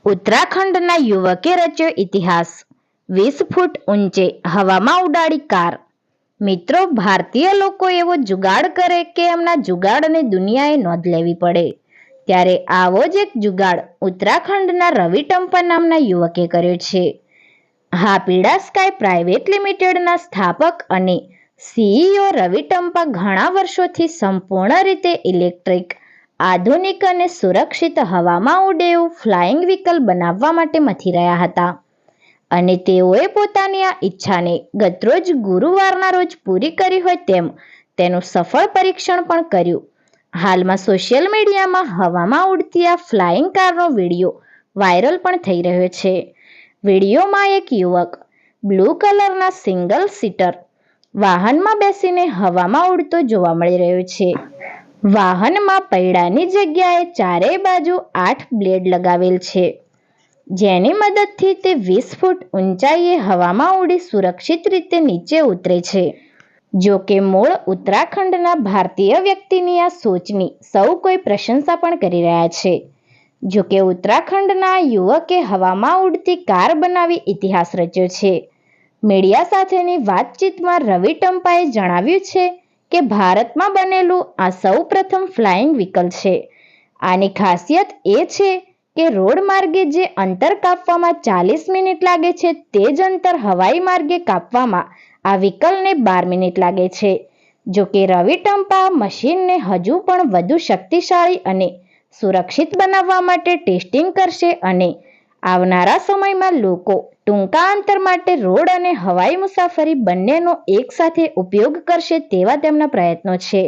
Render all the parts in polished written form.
ઉત્તરાખંડના યુવકે રચ્યો ઇતિહાસ, 20 ફૂટ ઊંચે હવામાં ઉડાડી કાર. મિત્રો, ભારતીય લોકો એવો જુગાડ કરે કે એમના જુગાડને દુનિયાએ નોંધ લેવી પડે. ત્યારે આવો જ એક જુગાડ ઉત્તરાખંડના રવિ ટંપા નામના યુવકે કર્યો છે. હાપીડા સ્કાય પ્રાઇવેટ લિમિટેડના સ્થાપક અને સીઈઓ રવિ ટંપા ઘણા વર્ષોથી સંપૂર્ણ રીતે ઇલેક્ટ્રિક, આધુનિક અને સુરક્ષિત હવામાં ઉડે એવું ફ્લાઇંગ વ્હીકલ બનાવવા માટે મથી રહ્યા હતા અને તેઓએ પોતાની આ ઈચ્છાને ગતરોજ ગુરુવારના રોજ પૂરી કરી હોય તેમ તેનું સફળ પરીક્ષણ પણ કર્યું. હાલમાં સોશિયલ મીડિયામાં હવામાં ઉડતી આ ફ્લાઇંગ કારનો વિડીયો વાયરલ પણ થઈ રહ્યો છે. વિડીયોમાં એક યુવક બ્લુ કલરના સિંગલ સીટર વાહનમાં બેસીને હવામાં ઉડતો જોવા મળી રહ્યો છે. વાહનમાં પૈડાની જગ્યાએ ચારેય બાજુ 8 બ્લેડ લગાવેલ છે, જેની મદદથી તે 20 ફૂટ ઊંચાઈએ હવામાં ઉડી સુરક્ષિત રીતે નીચે ઉતરે છે. જો કે મૂળ ઉત્તરાખંડના ભારતીય વ્યક્તિની આ સોચની સૌ કોઈ પ્રશંસા પણ કરી રહ્યા છે. જો કે ઉત્તરાખંડના યુવકે હવામાં ઉડતી કાર બનાવી ઇતિહાસ રચ્યો છે. મીડિયા સાથેની વાતચીતમાં રવિ ટંપાએ જણાવ્યું છે કે ભારતમાં બનેલું આ સૌ પ્રથમ ફ્લાઇંગ વ્હીકલ છે. આની ખાસિયત એ છે કે રોડ માર્ગે જે અંતર કાપવામાં 40 મિનિટ લાગે છે તે જ અંતર હવાઈ માર્ગે કાપવામાં આ વ્હીકલને 12 મિનિટ લાગે છે. જો કે રવિ ટંપા મશીનને હજુ પણ વધુ શક્તિશાળી અને સુરક્ષિત બનાવવા માટે ટેસ્ટિંગ કરશે અને આવનારા સમયમાં લોકો ટૂંકા અંતર માટે રોડ અને હવાઈ મુસાફરી બંનેનો એકસાથે ઉપયોગ કરશે તેવા તેમના પ્રયત્નો છે.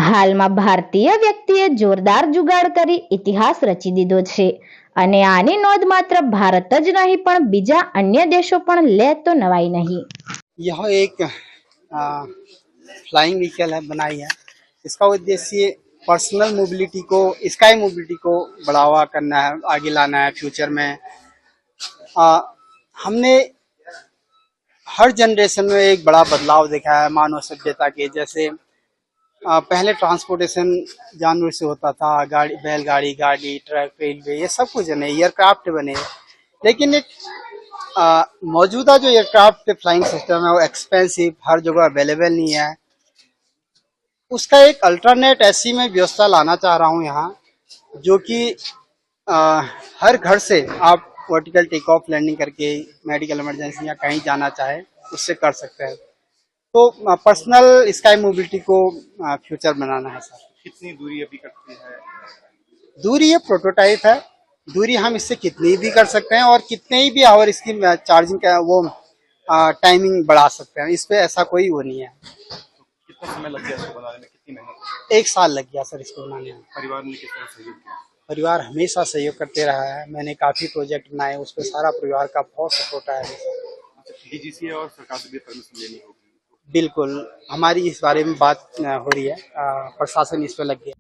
હાલમાં ભારતીય વ્યક્તિએ જોરદાર જુગાડ કરી ઇતિહાસ રચી દીધો છે અને આની નોંધ માત્ર ભારત જ નહીં પણ બીજા અન્ય દેશો પણ લે તો નવાઈ નહીં. यह एक फ्लाइंग व्हीकल है बनाई है। इसका उद्देश्य पर्सनल मोबिलिटी को, स्काई मोबिलिटी को बढ़ावा करना है, आगे लाना है फ्यूचर में। हमने हर जनरेशन में एक बड़ा बदलाव देखा है मानव सभ्यता के। जैसे पहले ट्रांसपोर्टेशन जानवर से होता था, गाड़ी, बैलगाड़ी, गाड़ी, ट्रक, रेलवे, ये सब कुछ बने, एयरक्राफ्ट बने। लेकिन एक मौजूदा जो एयरक्राफ्ट फ्लाइंग सिस्टम है वो एक्सपेंसिव, हर जगह अवेलेबल नहीं है। उसका एक अल्टरनेट ऐसी मैं व्यवस्था लाना चाह रहा हूँ यहाँ, जो कि हर घर से आप वर्टिकल टेक ऑफ लैंडिंग करके मेडिकल इमरजेंसी या कहीं जाना चाहे उससे कर सकते हैं। तो पर्सनल स्काई मोबिलिटी को फ्यूचर बनाना है सर। कितनी दूरी अभी करती है? दूरी ये प्रोटोटाइप है, दूरी हम इससे कितनी भी कर सकते हैं और कितने ही भी आवर इसकी चार्जिंग का वो टाइमिंग बढ़ा सकते हैं। इस पे ऐसा कोई वो नहीं है। कितना समय लग गया इसको बनाने में, कितनी मेहनत? 1 साल लग गया सर इसको बनाने में। परिवार ने किस तरह सहयोग किया? परिवार हमेशा सहयोग करते रहा है। मैंने काफी प्रोजेक्ट बनाए, उस पर सारा परिवार का बहुत सपोर्ट है। डीजीसी और सरकार से भी परमिशन लेनी होगी। बिल्कुल, हमारी इस बारे में बात हो रही है, प्रशासन इस पे लग गया।